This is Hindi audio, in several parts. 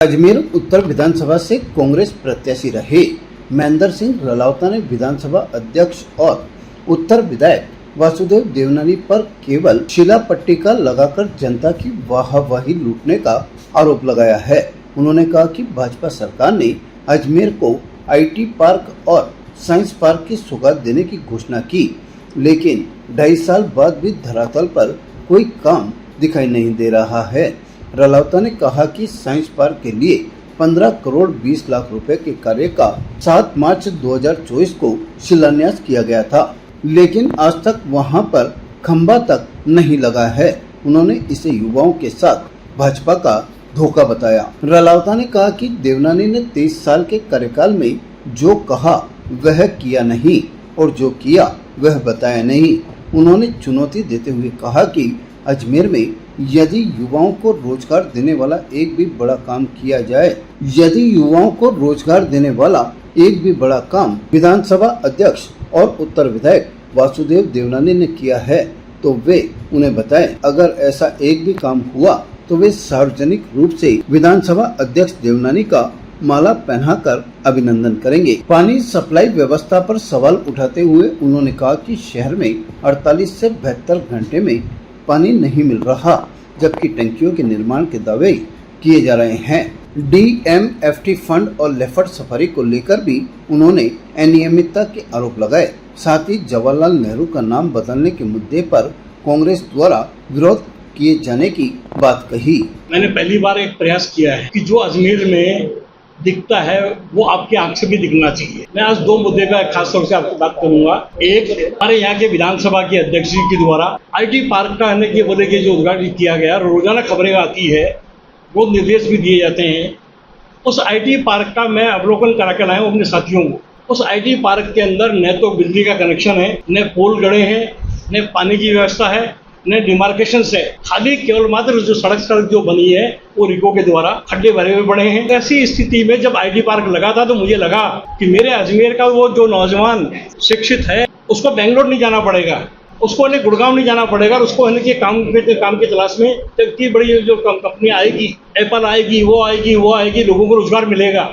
अजमेर उत्तर विधानसभा से कांग्रेस प्रत्याशी रहे महेंद्र सिंह रलावता ने विधानसभा अध्यक्ष और उत्तर विधायक वासुदेव देवनानी पर केवल शिला पट्टी का लगाकर जनता की वाहवाही लूटने का आरोप लगाया है। उन्होंने कहा कि भाजपा सरकार ने अजमेर को आईटी पार्क और साइंस पार्क की सौगात देने की घोषणा की, लेकिन 2.5 साल बाद भी धरातल पर कोई काम दिखाई नहीं दे रहा है। रलावता ने कहा कि साइंस पार्क के लिए 15 करोड़ 20 लाख रुपए के कार्य का 7 मार्च 2024 को शिलान्यास किया गया था, लेकिन आज तक वहां पर खंबा तक नहीं लगा है। उन्होंने इसे युवाओं के साथ भाजपा का धोखा बताया। रलावता ने कहा कि देवनानी ने 23 साल के कार्यकाल में जो कहा वह किया नहीं और जो किया वह बताया नहीं। उन्होंने चुनौती देते हुए कहा कि अजमेर में यदि युवाओं को रोजगार देने वाला एक भी बड़ा काम किया जाए, यदि युवाओं को रोजगार देने वाला एक भी बड़ा काम विधानसभा अध्यक्ष और उत्तर विधायक वासुदेव देवनानी ने किया है तो वे उन्हें बताएं। अगर ऐसा एक भी काम हुआ तो वे सार्वजनिक रूप से विधानसभा अध्यक्ष देवनानी का माला पहनाकर अभिनंदन करेंगे। पानी सप्लाई व्यवस्था पर सवाल उठाते हुए उन्होंने कहा कि शहर में 48 से 72 घंटे में पानी नहीं मिल रहा, जबकि टंकियों के निर्माण के दावे किए जा रहे हैं। डीएमएफटी फंड और लेफर्ट सफारी को लेकर भी उन्होंने अनियमितता के आरोप लगाए। साथ ही जवाहरलाल नेहरू का नाम बदलने के मुद्दे पर कांग्रेस द्वारा विरोध किए जाने की बात कही। मैंने पहली बार एक प्रयास किया है कि जो अजमेर में दिखता है वो आपकी आंख से भी दिखना चाहिए। मैं आज 2 मुद्दे पर खास तौर से आपको बात करूंगा। एक, हमारे यहाँ के विधानसभा के अध्यक्ष जी के द्वारा आईटी पार्क का आने के बोले के जो उद्घाटन किया गया, रोजाना खबरें आती है, वो निर्देश भी दिए जाते हैं। उस आईटी पार्क का मैं अवलोकन करा कर लाया हूँ अपने साथियों को। उस आईटी पार्क के अंदर न तो बिजली का कनेक्शन है, न पोल गड़े हैं, न पानी की व्यवस्था है, न डिमार्केशन है। खाली केवल मात्र जो सड़क जो बनी है वो रिको के द्वारा खड्डे भरे हुए पड़े हैं। ऐसी स्थिति में जब आईटी पार्क लगा था तो मुझे लगा कि मेरे अजमेर का वो जो नौजवान शिक्षित है उसको बेंगलोर नहीं जाना पड़ेगा, उसको गुड़गांव नहीं जाना पड़ेगा, उसको काम के तलाश में इतनी बड़ी जो कंपनी आएगी, एप्पल आएगी, वो आएगी, लोगों को रोजगार मिलेगा।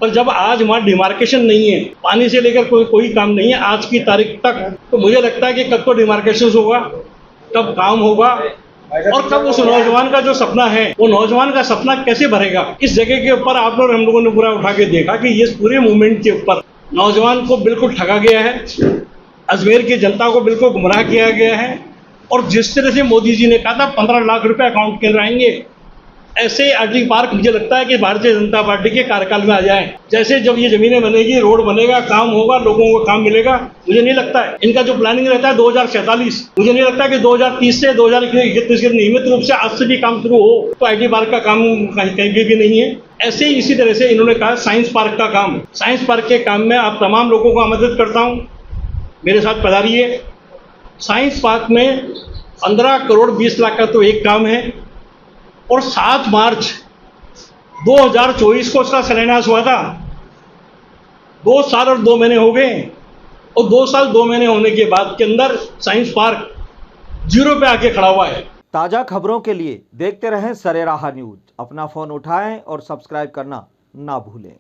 पर जब आज वहाँ डिमार्केशन नहीं है, पानी से लेकर कोई काम नहीं है आज की तारीख तक, तो मुझे लगता है कि कब तो डिमार्केशन होगा, कब काम होगा और कब उस नौजवान का जो सपना है वो नौजवान का सपना कैसे भरेगा। इस जगह के ऊपर आप लोग हम लोगों ने पूरा उठा के देखा कि ये पूरे मूवमेंट के ऊपर नौजवान को बिल्कुल ठगा गया है, अजमेर की जनता को बिल्कुल गुमराह किया गया है। और जिस तरह से मोदी जी ने कहा था 15 लाख रुपए अकाउंट के अंदर आएंगे, ऐसे आईटी पार्क मुझे लगता है कि भारतीय जनता पार्टी के कार्यकाल में आ जाए। जैसे जब ये जमीनें बनेगी, रोड बनेगा, काम होगा, लोगों को काम मिलेगा, मुझे नहीं लगता है इनका जो प्लानिंग रहता है 2047, मुझे नहीं लगता कि 2030 से 2031 के नियमित रूप से आज से भी काम शुरू हो तो आईटी पार्क का काम कहीं भी नहीं है। ऐसे ही इसी तरह से इन्होंने कहा साइंस पार्क का काम, साइंस पार्क के काम में आप तमाम लोगों को आमंत्रित करता हूँ, मेरे साथ पधारिए। साइंस पार्क में 15 करोड़ 20 लाख का तो एक काम है और 7 मार्च 2024 को उसका शिलान्यास हुआ था। 2 साल और 2 महीने हो गए और 2 साल 2 महीने होने के बाद के अंदर साइंस पार्क 0 पे आके खड़ा हुआ है। ताज़ा खबरों के लिए देखते रहें सरेराह न्यूज। अपना फ़ोन उठाएं और सब्सक्राइब करना ना भूलें।